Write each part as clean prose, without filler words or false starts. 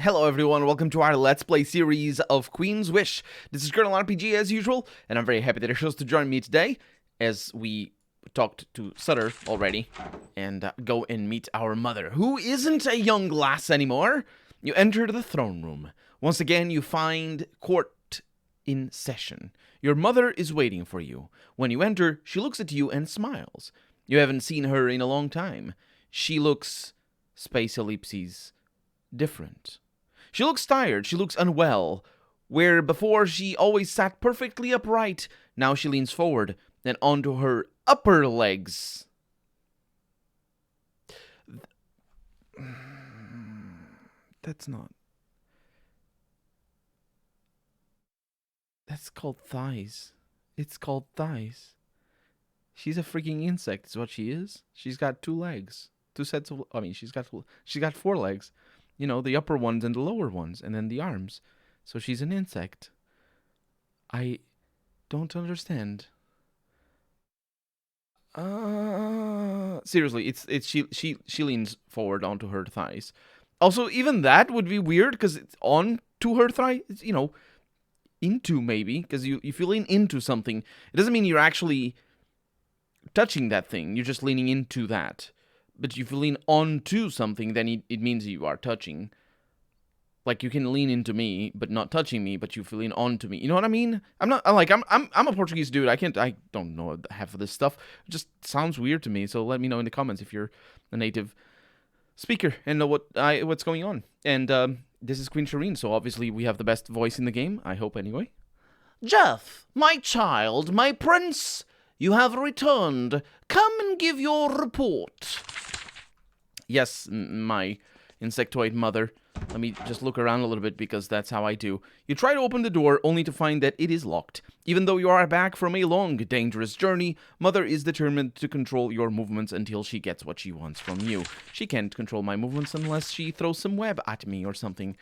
Hello everyone, welcome to our Let's Play series of Queen's Wish. This is Colonel RPG as usual, and I'm very happy that you're chose to join me today, as we talked to Sutter already, and go and meet our mother, who isn't a young lass anymore. You enter the throne room. Once again, you find court in session. Your mother is waiting for you. When you enter, she looks at you and smiles. You haven't seen her in a long time. She looks, space ellipses, different. She looks tired, she looks unwell. Where before she always sat perfectly upright, now she leans forward and onto her upper legs. That's called thighs. It's called thighs. She's a freaking insect, is what she is. She's got two legs. She's got four legs. You know, the upper ones and the lower ones, and then the arms. So she's an insect. I don't understand. Seriously, she leans forward onto her thighs. Also, even that would be weird because it's on to her thigh. It's, you know, into maybe, because if you lean into something, it doesn't mean you're actually touching that thing. You're just leaning into that. But if you lean onto something, then it means you are touching. Like, you can lean into me, but not touching me, but you lean onto me. You know what I mean? I'm a Portuguese dude. I don't know half of this stuff. It just sounds weird to me. So let me know in the comments if you're a native speaker and know what's going on. And this is Queen Shireen, so obviously we have the best voice in the game. I hope anyway. Jeff, my child, my prince, you have returned. Come and give your report. Yes, my insectoid mother. Let me just look around a little bit because that's how I do. You try to open the door only to find that it is locked. Even though you are back from a long, dangerous journey, Mother is determined to control your movements until she gets what she wants from you. She can't control my movements unless she throws some web at me or something,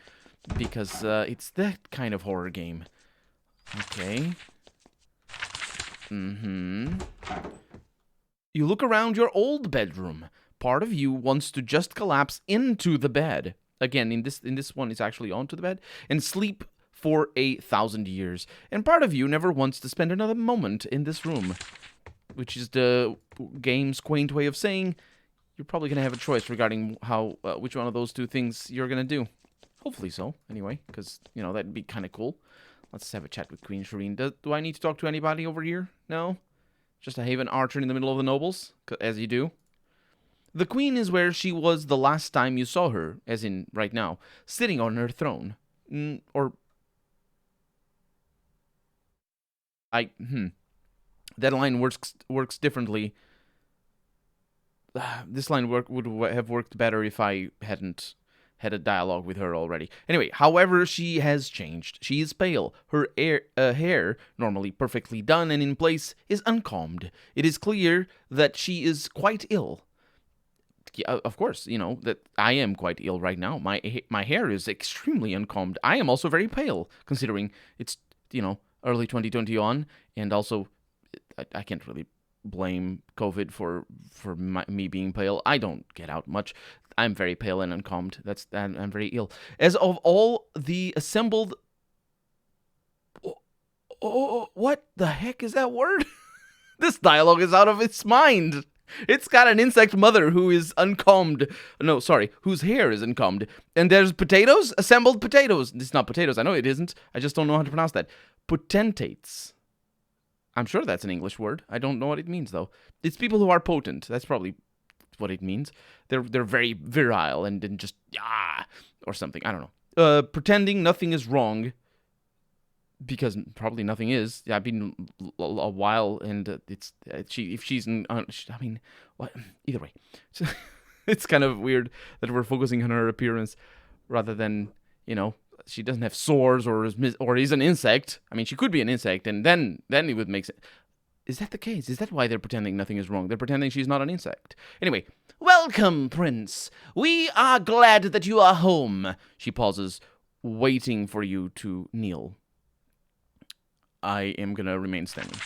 because it's that kind of horror game. Okay. You look around your old bedroom. Part of you wants to just collapse into the bed. Again, in this one, it's actually onto the bed and sleep for 1,000 years. And part of you never wants to spend another moment in this room, which is the game's quaint way of saying you're probably gonna have a choice regarding how which one of those two things you're gonna do. Hopefully so, anyway, because you know that'd be kind of cool. Let's have a chat with Queen Shireen. Do I need to talk to anybody over here? No? Just a Haven archer in the middle of the nobles, as you do. The queen is where she was the last time you saw her, as in right now, sitting on her throne. That line works differently. This line would have worked better if I hadn't had a dialogue with her already. Anyway, however, she has changed. She is pale. Her hair, normally perfectly done and in place, is uncombed. It is clear that she is quite ill. Yeah, of course, you know, that I am quite ill right now. My hair is extremely uncombed. I am also very pale, considering it's, you know, early 2020 on, and also, I can't really blame COVID for me being pale. I don't get out much. I'm very pale and uncombed. I'm very ill. As of all the assembled... Oh, what the heck is that word? This dialogue is out of its mind. It's got an insect mother who is uncombed. No, sorry, whose hair is uncombed. And there's potatoes? Assembled potatoes. It's not potatoes. I know it isn't. I just don't know how to pronounce that. Potentates. I'm sure that's an English word. I don't know what it means, though. It's people who are potent. That's probably what it means. They're very virile and just, or something. I don't know. Pretending nothing is wrong. Because probably nothing is. Yeah, I've been a while, and if she's in, I mean, what? Either way, it's kind of weird that we're focusing on her appearance rather than, you know, she doesn't have sores or is an insect. I mean, she could be an insect, and then it would make sense. Is that the case? Is that why they're pretending nothing is wrong? They're pretending she's not an insect. Anyway, welcome, Prince. We are glad that you are home. She pauses, waiting for you to kneel. I am gonna remain standing.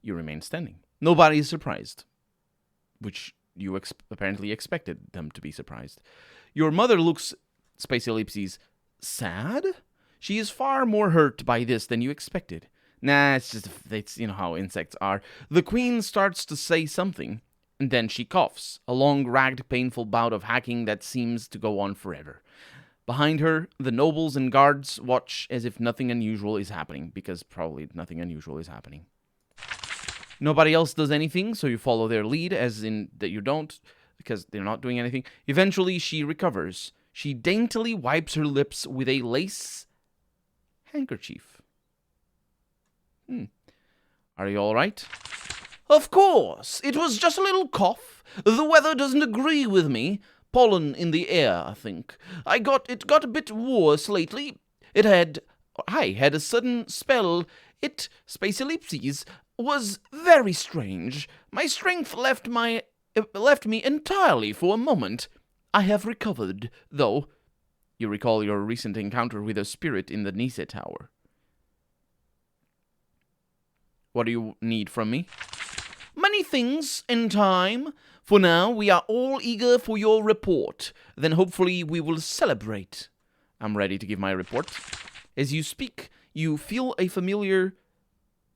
You remain standing. Nobody is surprised, which you apparently expected them to be surprised. Your mother looks, space ellipses, sad? She is far more hurt by this than you expected. Nah, it's you know how insects are. The queen starts to say something, and then she coughs, a long, ragged, painful bout of hacking that seems to go on forever. Behind her, the nobles and guards watch as if nothing unusual is happening, because probably nothing unusual is happening. Nobody else does anything, so you follow their lead, as in that you don't, because they're not doing anything. Eventually, she recovers. She daintily wipes her lips with a lace handkerchief. Are you all right? Of course. It was just a little cough. The weather doesn't agree with me. Pollen in the air, I think. It got a bit worse lately. I had a sudden spell. Space ellipses, was very strange. My strength left me entirely for a moment. I have recovered, though. You recall your recent encounter with a spirit in the Nisa Tower. What do you need from me? Many things in time. For now, we are all eager for your report. Then hopefully we will celebrate. I'm ready to give my report. As you speak, you feel a familiar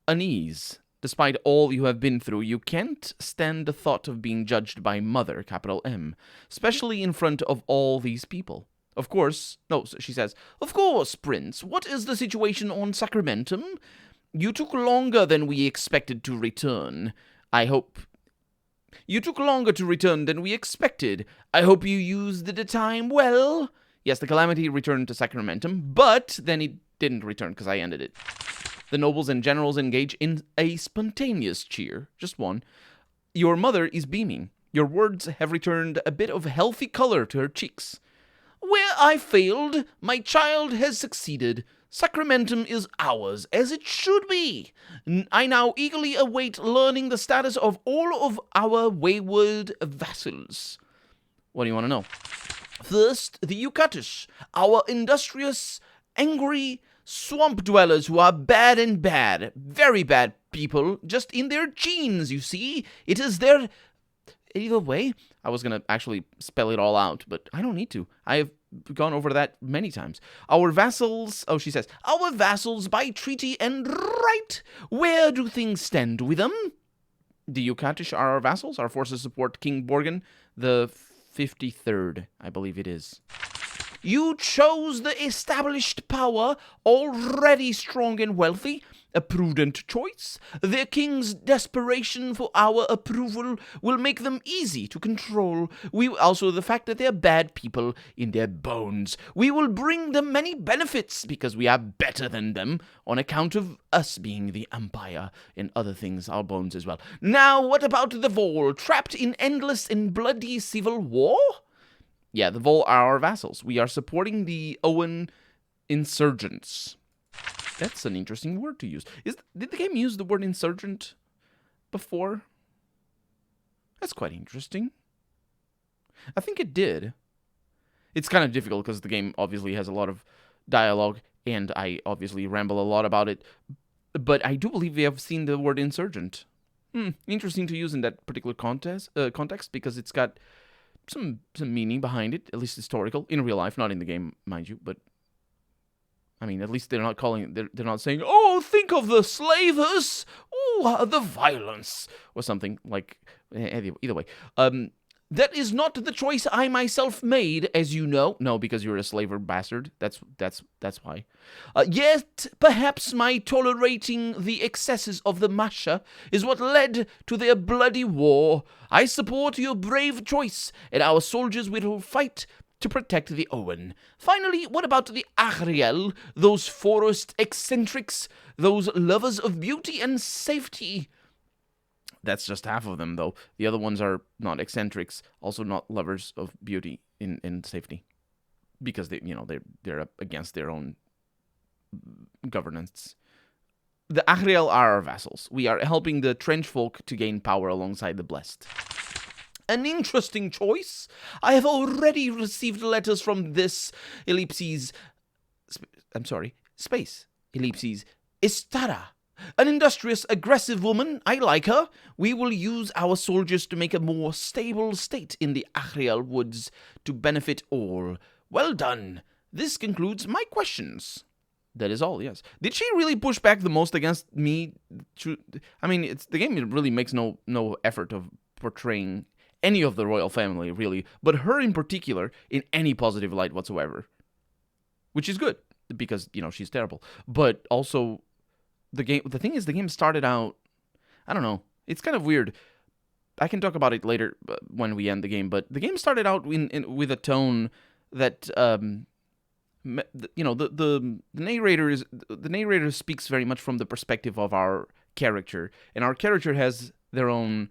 unease. Despite all you have been through, you can't stand the thought of being judged by Mother, capital M, especially in front of all these people. Of course, no, she says, of course, Prince, what is the situation on Sacramentum? You took longer than we expected to return. You took longer to return than we expected. I hope you used the time well. Yes, the Calamity returned to Sacramentum, but then it didn't return because I ended it. The nobles and generals engage in a spontaneous cheer. Just one. Your mother is beaming. Your words have returned a bit of healthy color to her cheeks. Where I failed, my child has succeeded. Sacramentum is ours, as it should be. I now eagerly await learning the status of all of our wayward vassals. What do you want to know? First, the Yucatish, our industrious, angry swamp dwellers who are bad and bad, very bad people, just in their genes, you see. It is their... Either way, I was going to actually spell it all out, but I don't need to. I have gone over that many times. Our vassals, she says, our vassals by treaty and right. Where do things stand with them? The Yucatish are our vassals. Our forces support King Borgan, the 53rd, I believe it is. You chose the established power, already strong and wealthy. A prudent choice. Their king's desperation for our approval will make them easy to control. Also, the fact that they're bad people in their bones. We will bring them many benefits because we are better than them on account of us being the Empire and other things, our bones as well. Now, what about the Vol? Trapped in endless and bloody civil war? Yeah, the Vol are our vassals. We are supporting the Owen insurgents. That's an interesting word to use. Did the game use the word insurgent before? That's quite interesting. I think it did. It's kind of difficult because the game obviously has a lot of dialogue, and I obviously ramble a lot about it. But I do believe we have seen the word insurgent. Interesting to use in that particular context because it's got some meaning behind it, at least historical, in real life, not in the game, mind you, but I mean, at least they're not saying, oh, think of the slavers, oh, the violence, or something like, either way. That is not the choice I myself made, as you know. No, because you're a slaver bastard. That's why. Yet, perhaps my tolerating the excesses of the Masha is what led to their bloody war. I support your brave choice, and our soldiers will fight to protect the Owen. Finally, what about the Ariel, those forest eccentrics, those lovers of beauty and safety? That's just half of them, though. The other ones are not eccentrics, also not lovers of beauty and safety, because they're against their own governance. The Ariel are our vassals. We are helping the trench folk to gain power alongside the blessed. An interesting choice. I have already received letters from this space ellipses Istara. An industrious, aggressive woman. I like her. We will use our soldiers to make a more stable state in the Ariel woods to benefit all. Well done. This concludes my questions. That is all, yes. Did she really push back the most against me? I mean, the game really makes no effort of portraying any of the royal family, really, but her in particular in any positive light whatsoever. Which is good, because, she's terrible. But also, the thing is, the game started out, I don't know, it's kind of weird. I can talk about it later when we end the game, but the game started out with a tone that, the narrator speaks very much from the perspective of our character, and our character has their own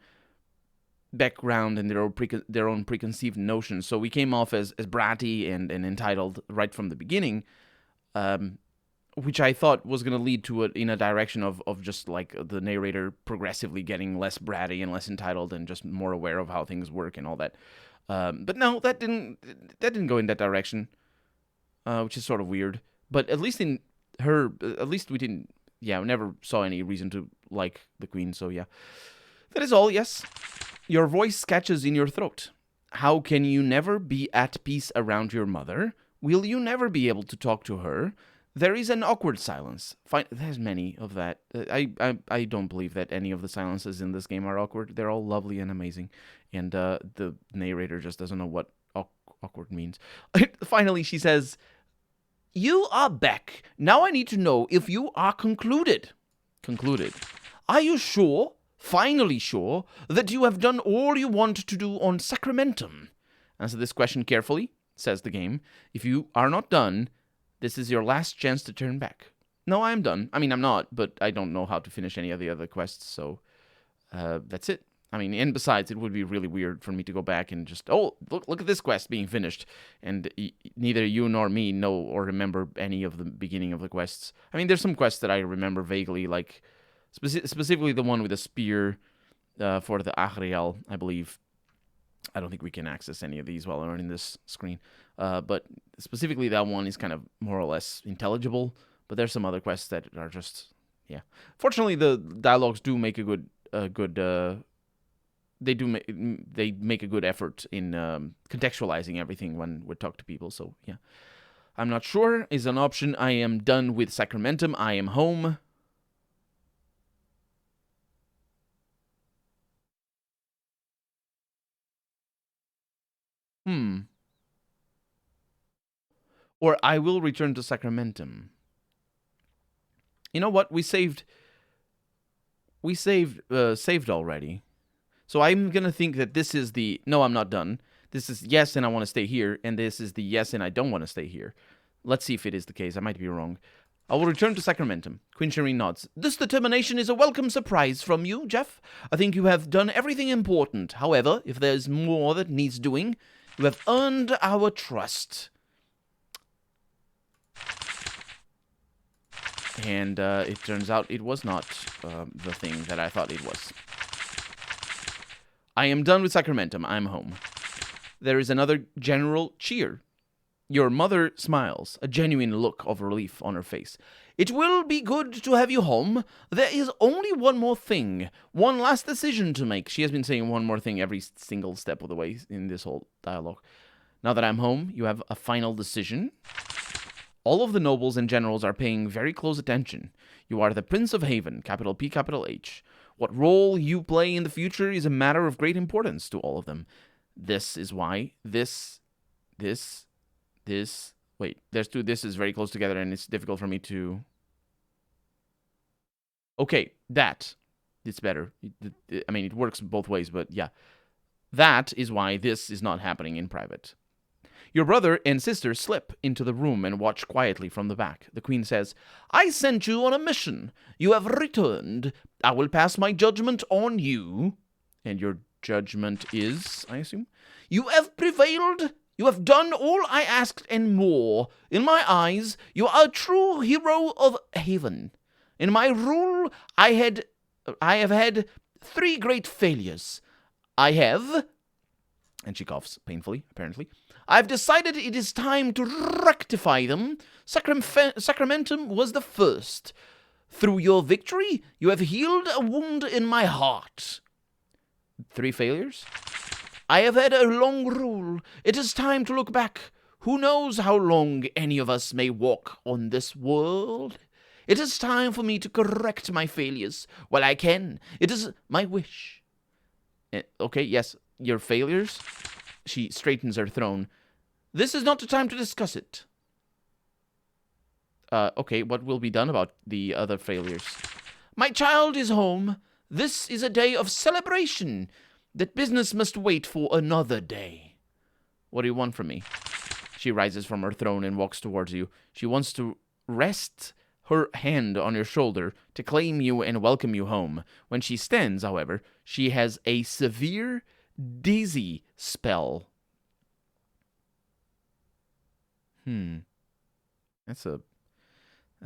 background and their own preconceived notions. So we came off as bratty and entitled right from the beginning, which I thought was going to lead to in a direction of just like the narrator progressively getting less bratty and less entitled and just more aware of how things work and all that. But no, that didn't go in that direction. Which is sort of weird. But at least we never saw any reason to like the queen, so yeah. That is all, yes. Your voice catches in your throat. How can you never be at peace around your mother? Will you never be able to talk to her? There is an awkward silence. There's many of that. I don't believe that any of the silences in this game are awkward. They're all lovely and amazing. And the narrator just doesn't know what awkward means. Finally, she says, "You are back. Now I need to know if you are concluded." Concluded. Are you sure, finally sure, that you have done all you want to do on Sacramentum? Answer this question carefully, says the game. If you are not done, this is your last chance to turn back. No, I am done. I mean, I'm not, but I don't know how to finish any of the other quests, so that's it. I mean, and besides, it would be really weird for me to go back and just, look at this quest being finished, and neither you nor me know or remember any of the beginning of the quests. I mean, there's some quests that I remember vaguely, like specifically the one with the spear for the Ahriel, I believe. I don't think we can access any of these while we're in this screen, but specifically that one is kind of more or less intelligible, but there's some other quests that are just, yeah. Fortunately, the dialogues do make a good they make a good effort in contextualizing everything when we talk to people, so yeah. I'm not sure is an option. I am done with Sacramentum. I am home. Or I will return to Sacramentum. You know what? We saved already. So I'm going to think that this is the, no, I'm not done. This is yes, and I want to stay here. And this is the yes, and I don't want to stay here. Let's see if it is the case. I might be wrong. I will return to Sacramentum. Queen Shireen nods. This determination is a welcome surprise from you, Jeff. I think you have done everything important. However, if there's more that needs doing, you have earned our trust. And it turns out it was not the thing that I thought it was. I am done with Sacramentum. I'm home. There is another general cheer. Your mother smiles, a genuine look of relief on her face. It will be good to have you home. There is only one more thing, one last decision to make. She has been saying one more thing every single step of the way in this whole dialogue. Now that I'm home, you have a final decision. All of the nobles and generals are paying very close attention. You are the Prince of Haven, capital P, capital H. What role you play in the future is a matter of great importance to all of them. This is why this, wait, there's two thises very close together and it's difficult for me to... Okay, that, it's better. I mean, it works both ways, but yeah. That is why this is not happening in private. Your brother and sister slip into the room and watch quietly from the back. The queen says, I sent you on a mission. You have returned. I will pass my judgment on you. And your judgment is, I assume? You have prevailed. You have done all I asked and more. In my eyes, you are a true hero of Haven. In my rule, I have had 3 great failures. I have... And she coughs painfully, apparently. I've decided it is time to rectify them. Sacramentum was the first. Through your victory, you have healed a wound in my heart. 3 failures? I have had a long rule. It is time to look back. Who knows how long any of us may walk on this world? It is time for me to correct my failures while I can. It is my wish. Okay, yes, your failures? She straightens her throne. This is not the time to discuss it. Okay, what will be done about the other failures? My child is home. This is a day of celebration. That business must wait for another day. What do you want from me? She rises from her throne and walks towards you. She wants to rest her hand on your shoulder to claim you and welcome you home. When she stands, however, she has a severe dizzy spell. That's a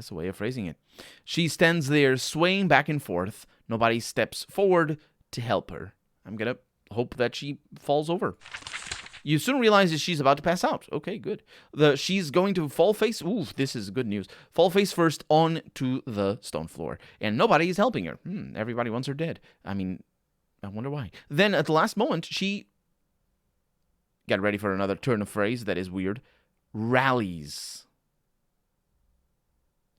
way of phrasing it. She stands there swaying back and forth. Nobody steps forward to help her. I'm going to hope that she falls over. You soon realize that she's about to pass out. Okay, good. She's going to fall face... Ooh, this is good news. Fall face first onto the stone floor. And nobody is helping her. Everybody wants her dead. I mean, I wonder why. Then, at the last moment, she... Get ready for another turn of phrase that is weird. Rallies.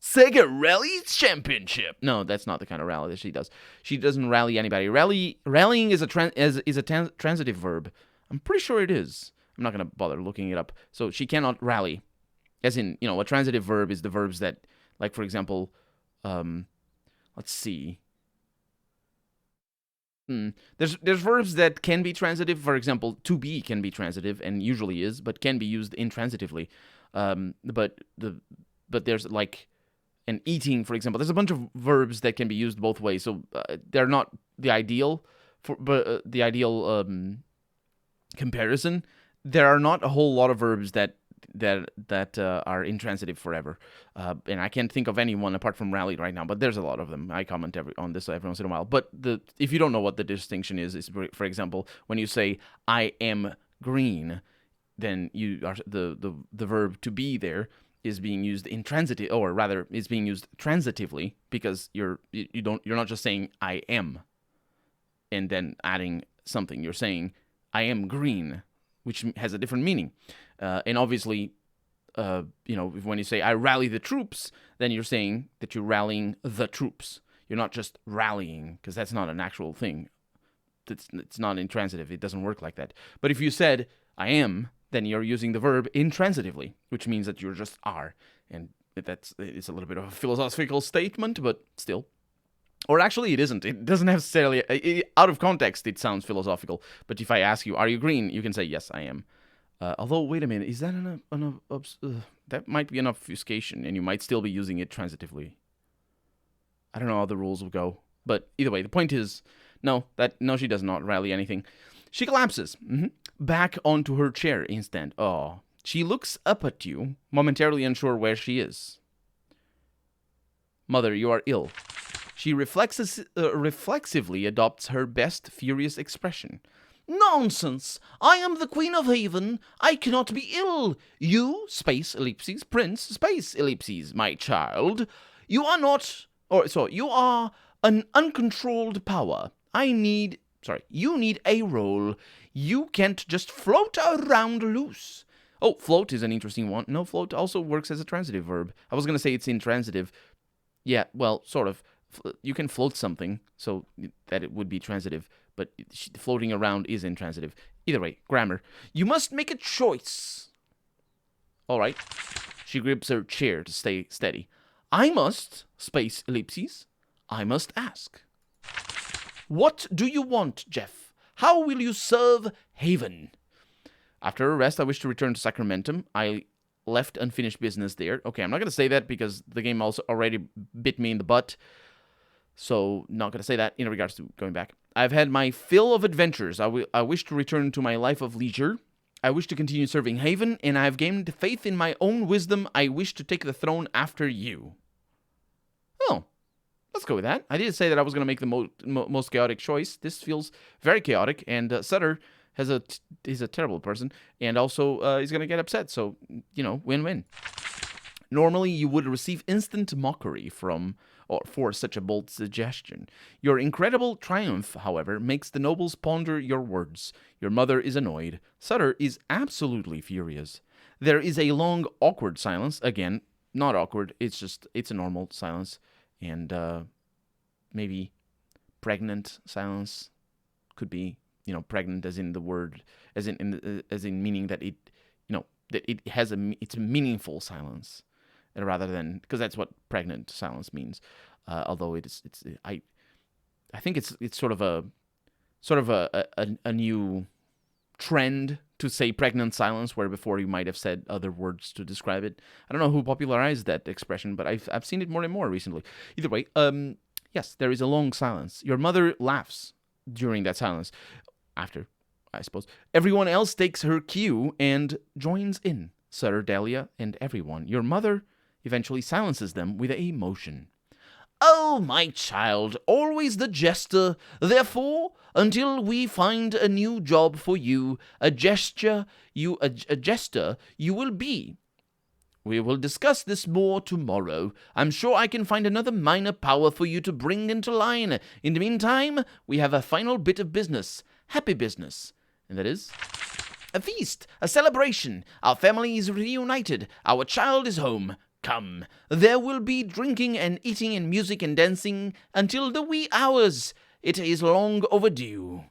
Sega Rally Championship. No, that's not the kind of rally that she does. She doesn't rally anybody. Rallying is a transitive verb. I'm pretty sure it is. I'm not going to bother looking it up. So she cannot rally. As in, a transitive verb is the verbs that, like, for example, let's see. There's verbs that can be transitive. For example, to be can be transitive and usually is, but can be used intransitively. But there's like... And eating, for example, there's a bunch of verbs that can be used both ways. So they're not the ideal, comparison. There are not a whole lot of verbs that are intransitive forever. And I can't think of anyone apart from rally right now, but there's a lot of them. I comment on this every once in a while. But if you don't know what the distinction is, for example, when you say "I am green," then you are the verb to be there is being used intransitive, or rather, is being used transitively, because you're not just saying "I am" and then adding something. You're saying "I am green," which has a different meaning. And obviously, when you say "I rally the troops," then you're saying that you're rallying the troops. You're not just rallying, because that's not an actual thing. It's not intransitive. It doesn't work like that. But if you said "I am," then you're using the verb intransitively, which means that you just are. And it's a little bit of a philosophical statement, but still. Or actually, it isn't. It doesn't necessarily... out of context, it sounds philosophical. But if I ask you, "Are you green?" you can say, "Yes, I am." Although, wait a minute. Is that that might be an obfuscation, and you might still be using it transitively. I don't know how the rules will go. But either way, the point is, no, she does not rally anything. She collapses. Back onto her chair instead. Oh. She looks up at you, momentarily unsure where she is. "Mother, you are ill." She reflexively adopts her best furious expression. "Nonsense! I am the Queen of Haven. I cannot be ill. You, space ellipses, Prince, space ellipses, my child. You are not... you are an uncontrolled power. You need a role. You can't just float around loose." Oh, float is an interesting one. No, float also works as a transitive verb. I was going to say it's intransitive. Yeah, well, sort of. You can float something, so that it would be transitive, but floating around is intransitive. Either way, grammar. "You must make a choice." All right. She grips her chair to stay steady. "I must, space ellipses, I must ask. What do you want, Jeff? How will you serve Haven?" "After a rest, I wish to return to Sacramentum. I left unfinished business there." Okay, I'm not going to say that because the game also already bit me in the butt. So, not going to say that in regards to going back. "I've had my fill of adventures. I wish to return to my life of leisure. I wish to continue serving Haven, and I have gained faith in my own wisdom. I wish to take the throne after you." Oh, let's go with that. I didn't say that I was going to make the most chaotic choice. This feels very chaotic, and Sutter is a terrible person, and also he's going to get upset, so, win-win. Normally, you would receive instant mockery for such a bold suggestion. Your incredible triumph, however, makes the nobles ponder your words. Your mother is annoyed. Sutter is absolutely furious. There is a long, awkward silence. Again, not awkward. It's a normal silence. And maybe pregnant silence could be, pregnant as in the word, as in meaning that that it's a meaningful silence, rather than, because that's what pregnant silence means. Although I think it's sort of a new trend to say pregnant silence, where before you might have said other words to describe it. I don't know who popularized that expression, but I've seen it more and more recently. Either way, yes, there is a long silence. Your mother laughs during that silence. After, I suppose, everyone else takes her cue and joins in. Sir, Dahlia, and everyone. Your mother eventually silences them with a motion. Oh, my child, always the jester. Therefore, until we find a new job for you, a jester you will be. We will discuss this more tomorrow. I'm sure I can find another minor power for you to bring into line. In the meantime, we have a final bit of business. Happy business. And that is a feast, a celebration. Our family is reunited. Our child is home. Come, there will be drinking and eating and music and dancing until the wee hours. It is long overdue.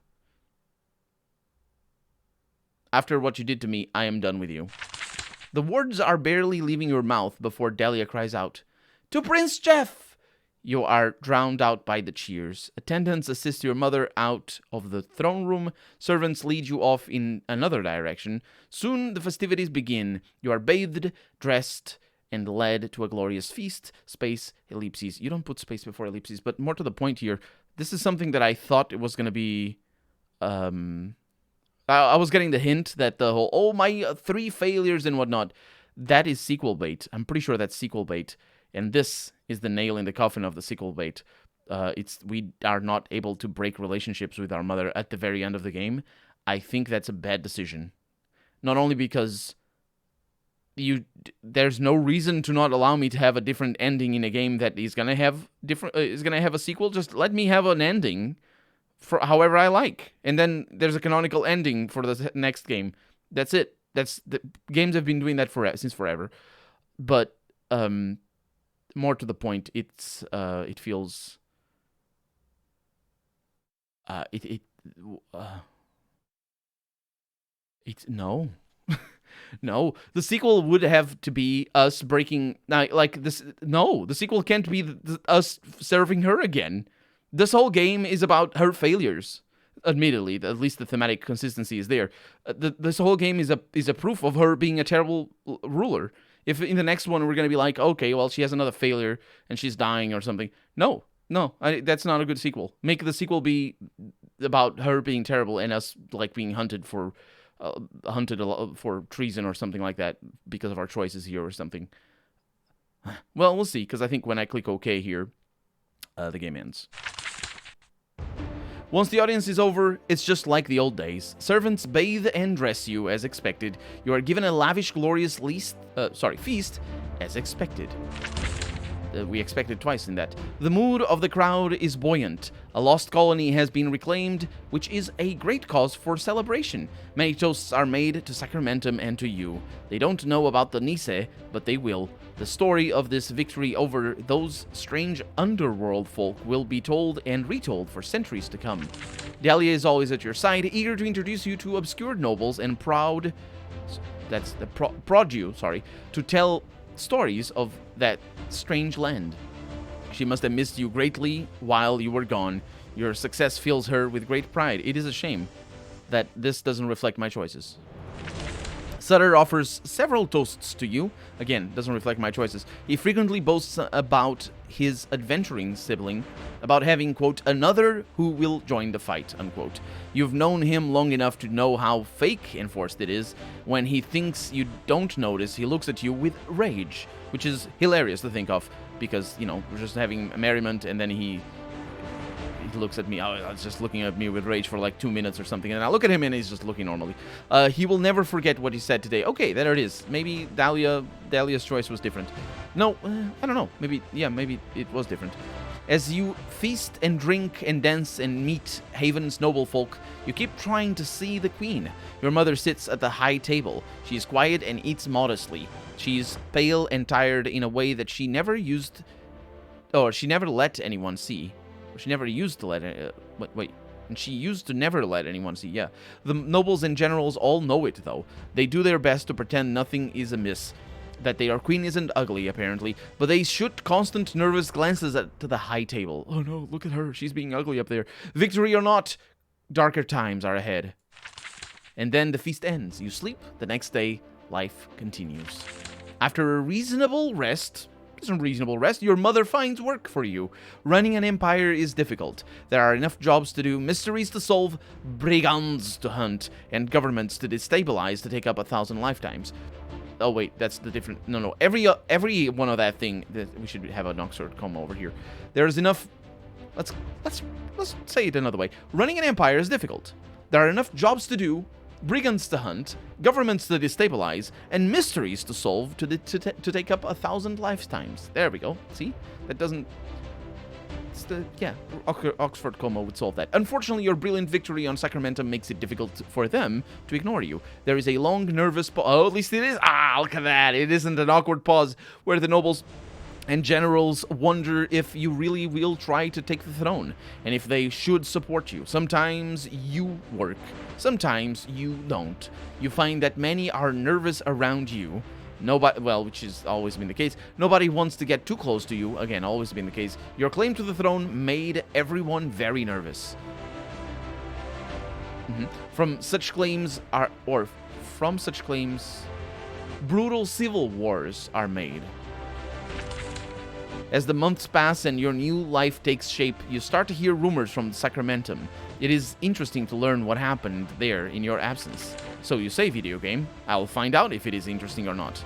After what you did to me, I am done with you. The words are barely leaving your mouth before Dahlia cries out, To Prince Jeff! You are drowned out by the cheers. Attendants assist your mother out of the throne room. Servants lead you off in another direction. Soon the festivities begin. You are bathed, dressed, and led to a glorious feast. Space, ellipses. You don't put space before ellipses, but more to the point here, this is something that I thought it was going to be... I was getting the hint that the whole, my 3 failures and whatnot, that is sequel bait. I'm pretty sure that's sequel bait. And this is the nail in the coffin of the sequel bait. We are not able to break relationships with our mother at the very end of the game. I think that's a bad decision. Not only because there's no reason to not allow me to have a different ending in a game that is gonna have a sequel. Just let me have an ending for however I like, and then there's a canonical ending for the next game. That's it. The games have been doing that since forever. But more to the point, it feels no. No, the sequel would have to be us breaking like this. No, the sequel can't be us serving her again. This whole game is about her failures. Admittedly, at least the thematic consistency is there. This whole game is a proof of her being a terrible ruler. If in the next one we're gonna be like, okay, well, she has another failure and she's dying or something. No, that's not a good sequel. Make the sequel be about her being terrible and us like being hunted for treason or something like that because of our choices here or something. Well, we'll see, because I think when I click OK here, the game ends. Once the audience is over, it's just like the old days. Servants bathe and dress you as expected. You are given a lavish, glorious feast as expected. We expected twice in that. The mood of the crowd is buoyant. A lost colony has been reclaimed, which is a great cause for celebration. Many toasts are made to Sacramentum and to you. They don't know about the Nice, but they will. The story of this victory over those strange underworld folk will be told and retold for centuries to come. Dahlia is always at your side, eager to introduce you to obscure nobles and prod you, to tell stories of that strange land. She must have missed you greatly while you were gone. Your success fills her with great pride. It is a shame that this doesn't reflect my choices. Sutter offers several toasts to you. Again, doesn't reflect my choices. He frequently boasts about his adventuring sibling, about having, quote, another who will join the fight, unquote. You've known him long enough to know how fake enforced it is. When he thinks you don't notice, he looks at you with rage, which is hilarious to think of, because, we're just having a merriment, and then he looks at me. I was just looking at me with rage for like 2 minutes or something, and I look at him and he's just looking normally. He will never forget what he said today. Okay, there it is. Maybe Dahlia's choice was different. No, I don't know. Maybe it was different. As you feast and drink and dance and meet Haven's noble folk, you keep trying to see the queen. Your mother sits at the high table. She is quiet and eats modestly. She is pale and tired in a way that she never let anyone see. She never used to let and she used to never let anyone see, yeah. The nobles and generals all know it, though. They do their best to pretend nothing is amiss. That their queen isn't ugly, apparently, but they shoot constant nervous glances to the high table. Oh no, look at her, she's being ugly up there. Victory or not, darker times are ahead. And then the feast ends. You sleep. The next day, life continues. After a reasonable rest, your mother finds work for you. Running an empire is difficult. There are enough jobs to do, mysteries to solve, brigands to hunt, and governments to destabilize to take up 1,000 lifetimes. Oh wait, that's the different. No. Every one of that thing that we should have an Oxford comma over here. There's enough. Let's say it another way. Running an empire is difficult. There are enough jobs to do, brigands to hunt, governments to destabilize, and mysteries to solve to take up 1,000 lifetimes. There we go. See, that doesn't. Oxford comma would solve that. Unfortunately, your brilliant victory on Sacramento makes it difficult for them to ignore you. There is a long, nervous pause. Oh, at least it is. Look at that. It isn't an awkward pause where the nobles and generals wonder if you really will try to take the throne, and if they should support you. Sometimes you work, sometimes you don't. You find that many are nervous around you. Nobody, well, which has always been the case. Nobody wants to get too close to you. Again, always been the case. Your claim to the throne made everyone very nervous. From such claims, brutal civil wars are made. As the months pass and your new life takes shape, you start to hear rumors from Sacramentum. It is interesting to learn what happened there in your absence. So you say, video game. I'll find out if it is interesting or not.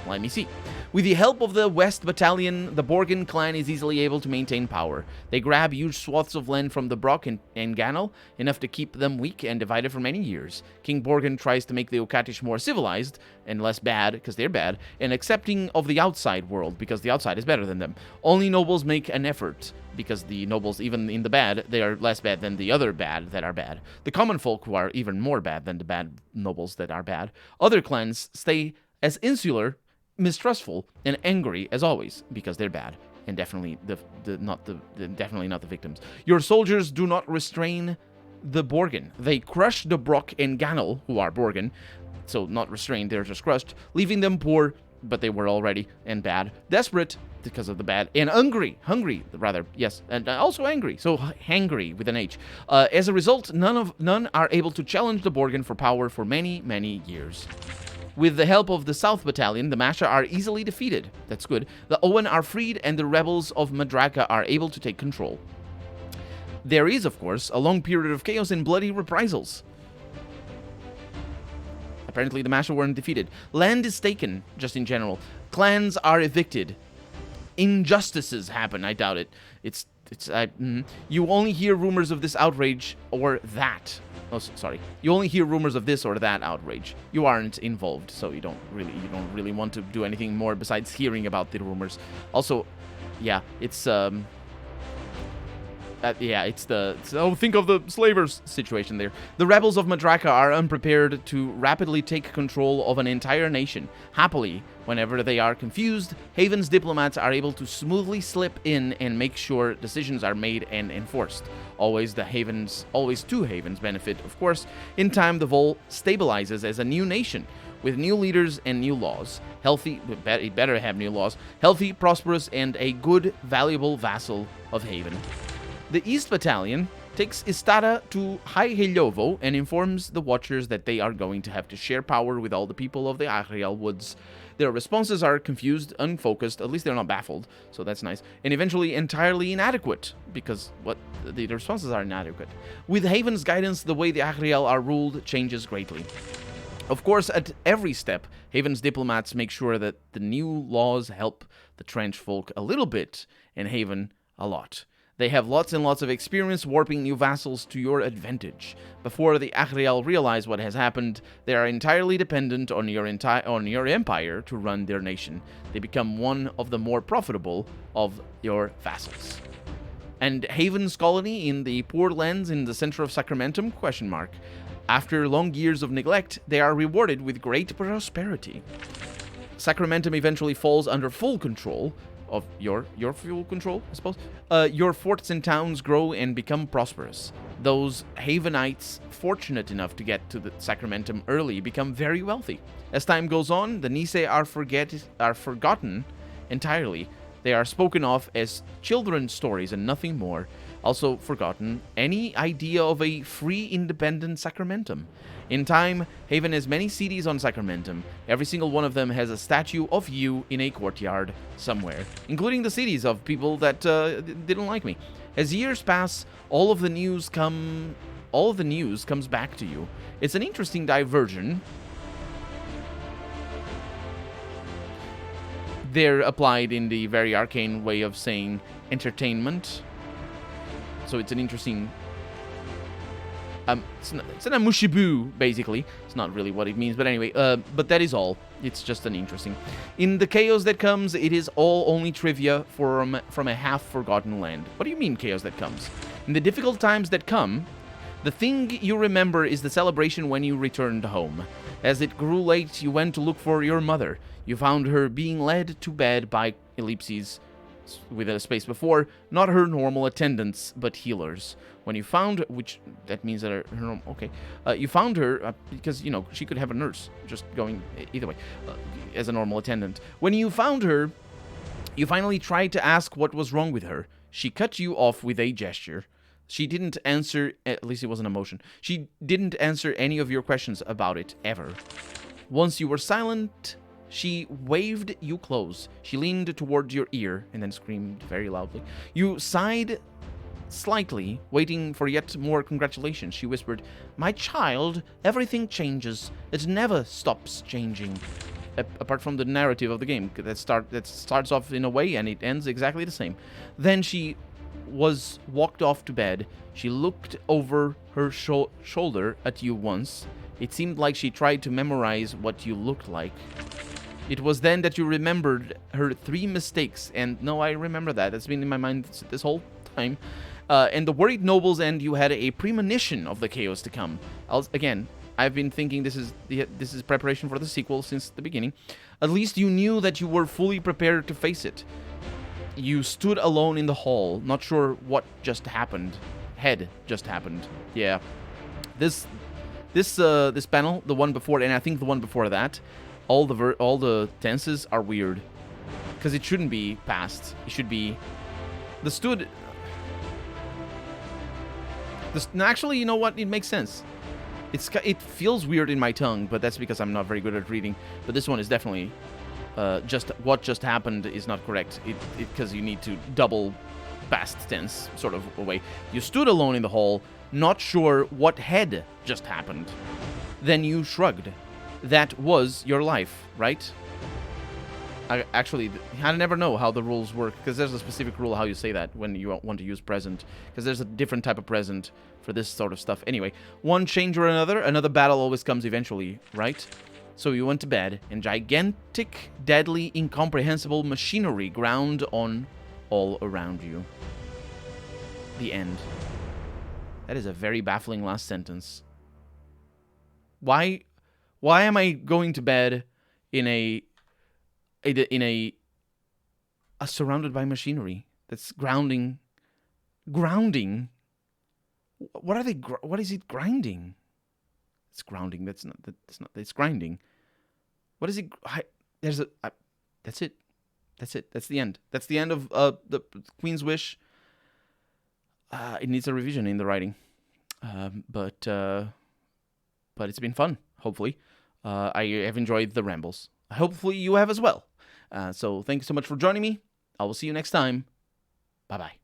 Let me see. With the help of the West Battalion, the Borgen clan is easily able to maintain power. They grab huge swaths of land from the Brock and Ganel, enough to keep them weak and divided for many years. King Borgen tries to make the Okatish more civilized, and less bad, because they're bad, and accepting of the outside world, because the outside is better than them. Only nobles make an effort, because the nobles, even in the bad, they are less bad than the other bad that are bad. The common folk, who are even more bad than the bad nobles that are bad. Other clans stay as insular, mistrustful, and angry as always, because they're bad, and definitely definitely not the victims. Your soldiers do not restrain the Borgen. They crush the Brock and Ganel, who are Borgen, so not restrained, they're just crushed, leaving them poor, but they were already, and bad, desperate, because of the bad, and hungry, yes, and also angry, so hangry with an H. As a result, none are able to challenge the Borgen for power for many, many years. With the help of the South Battalion, the Masha are easily defeated. That's good. The Owen are freed, and the rebels of Madraka are able to take control. There is, of course, a long period of chaos and bloody reprisals. Apparently, the Masha weren't defeated. Land is taken, just in general. Clans are evicted. Injustices happen. I doubt it. You only hear rumors of this outrage or that. Oh, sorry. You only hear rumors of this or that outrage. You aren't involved, so you don't really want to do anything more besides hearing about the rumors. Also, yeah, it's think of the slavers situation there. The rebels of Madraka are unprepared to rapidly take control of an entire nation. Happily, whenever they are confused, Haven's diplomats are able to smoothly slip in and make sure decisions are made and enforced. Always to Haven's benefit, of course. In time, the Vol stabilizes as a new nation, with new leaders and new laws. It better have new laws. Healthy, prosperous, and a good, valuable vassal of Haven. The East Battalion takes Istara to High Helovo and informs the Watchers that they are going to have to share power with all the people of the Ahriel Woods. Their responses are confused, unfocused, at least they're not baffled, so that's nice, and eventually entirely inadequate, because the responses are inadequate. With Haven's guidance, the way the Ahriel are ruled changes greatly. Of course, at every step, Haven's diplomats make sure that the new laws help the trench folk a little bit, and Haven a lot. They have lots and lots of experience warping new vassals to your advantage. Before the Ahriel realize what has happened, they are entirely dependent on your empire to run their nation. They become one of the more profitable of your vassals. And Haven's colony in the poor lands in the center of Sacramentum? After long years of neglect, they are rewarded with great prosperity. Sacramentum eventually falls under full control of your full control, I suppose. Your forts and towns grow and become prosperous. Those Havenites fortunate enough to get to the Sacramentum early become very wealthy. As time goes on, the Nisei are forgotten entirely. They are spoken of as children's stories and nothing more. Also forgotten any idea of a free, independent Sacramentum. In time, Haven has many cities on Sacramentum. Every single one of them has a statue of you in a courtyard somewhere, including the cities of people that didn't like me. As years pass, all of the news comes back to you. It's an interesting diversion. They're applied in the very arcane way of saying entertainment. So it's an interesting... it's an amushibu, basically. It's not really what it means, but anyway, but that is all. It's just an interesting... In the chaos that comes, it is all only trivia from a half-forgotten land. What do you mean, chaos that comes? In the difficult times that come, the thing you remember is the celebration when you returned home. As it grew late, you went to look for your mother. You found her being led to bed by ellipses with a space before, not her normal attendants, but healers. When you found, which that means that her normal, okay, you found her because, you know, she could have a nurse just going either way as a normal attendant. When you found her, you finally tried to ask what was wrong with her. She cut you off with a gesture. She didn't answer, at least it wasn't a motion. She didn't answer any of your questions about it, ever. Once you were silent, she waved you close. She leaned toward your ear and then screamed very loudly. You sighed slightly, waiting for yet more congratulations. She whispered, "My child, everything changes. It never stops changing." Apart from the narrative of the game, that starts off in a way and it ends exactly the same. Then she was walked off to bed. She looked over her shoulder at you once. It seemed like she tried to memorize what you looked like. It was then that you remembered her 3 mistakes, and no, I remember that. That's been in my mind this whole time. And the worried nobles, and you had a premonition of the chaos to come. Again, I've been thinking this is preparation for the sequel since the beginning. At least you knew that you were fully prepared to face it. You stood alone in the hall, not sure what just happened. Had just happened. Yeah. This panel, the one before, and I think the one before that, all the tenses are weird, because it shouldn't be past. It should be the stood. Actually, you know what? It makes sense. It feels weird in my tongue, but that's because I'm not very good at reading. But this one is definitely just what just happened is not correct. Because you need to double past tense sort of a way. You stood alone in the hall, not sure what had just happened. Then you shrugged. That was your life, right? I never know how the rules work, because there's a specific rule how you say that when you want to use present, because there's a different type of present for this sort of stuff. Anyway, one change or another battle always comes eventually, right? So you went to bed, and gigantic, deadly, incomprehensible machinery ground on all around you. The end. That is a very baffling last sentence. Why am I going to bed surrounded by machinery that's grounding? What are they? What is it grinding? It's grounding. That's not. It's grinding. What is it? That's it. That's the end. That's the end of the Queen's Wish. It needs a revision in the writing, but it's been fun. Hopefully, I have enjoyed the rambles. Hopefully, you have as well. So thank you so much for joining me. I will see you next time. Bye-bye.